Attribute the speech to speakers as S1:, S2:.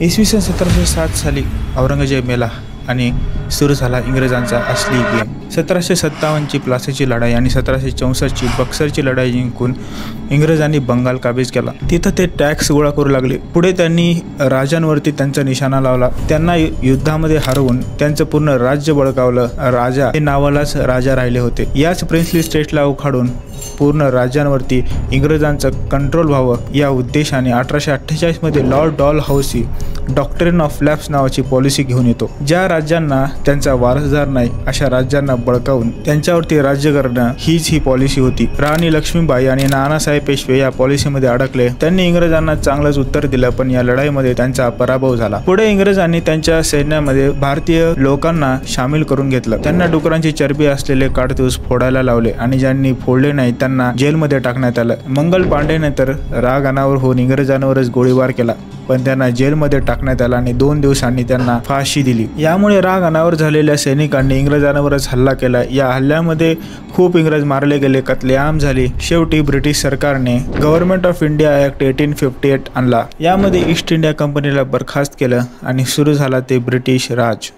S1: इसवी सन 1707 साली औरंगजेब मेला आणि सुरू झाला इंग्रजांचा असली गेम। 1757ची प्लासीची लढाई आणि 1764ची बक्सरची लढाई जिंकून इंग्रजांनी बंगाल काबीज केला। तिथं ते टॅक्स गोळा करू लागले। पुढे त्यांनी राजांवरती त्यांचा निशाणा लावला। त्यांना युद्धामध्ये हरवून त्यांचं पूर्ण राज्य बळकावलं। राजा हे नावालाच राजा राहिले होते। याच प्रिन्सली स्टेटला उखाडून पूर्ण राज्यांवरती इंग्रजांचं कंट्रोल व्हावं या उद्देशाने 1848 मध्ये लॉर्ड डॉलहाउसी डॉक्ट्रिन ऑफ लॅप्स नावाची पॉलिसी घेऊन येतो। ज्या राज्यांना त्यांचा वारसदार नाही अशा राज्यांना बळकावून त्यांच्यावरती राज्य करणं हीच ही पॉलिसी होती। राणी लक्ष्मीबाई आणि नानासाहेब पेशवे या पॉलिसीमध्ये अडकले। त्यांनी इंग्रजांना चांगलंच उत्तर दिलं, पण या लढाईमध्ये त्यांचा पराभव झाला। पुढे इंग्रजांनी त्यांच्या सैन्यामध्ये भारतीय लोकांना सामील करून घेतलं। त्यांना डुकरांची चरबी असलेले काडतूस फोडायला लावले आणि ज्यांनी फोडले नाही त्यांना जेलमध्ये टाकण्यात आलं। मंगल पांडेने तर राग अनावर होऊन इंग्रजांवरच गोळीबार केला, पण त्यांना जेलमध्ये टाकण्यात आलं आणि 2 दिवसांनी त्यांना फाशी दिली। यामुळे राग अनावर झालेल्या सैनिकांनी इंग्रजांवरच हल्ला केला। या हल्ल्यामध्ये खूप इंग्रज मारले गेले, कत्लेआम झाली। शेवटी ब्रिटिश सरकारने गव्हर्नमेंट ऑफ इंडिया ॲक्ट 1858 आणला। यामध्ये ईस्ट इंडिया कंपनीला बरखास्त केलं आणि सुरू झाला ते ब्रिटिश राज।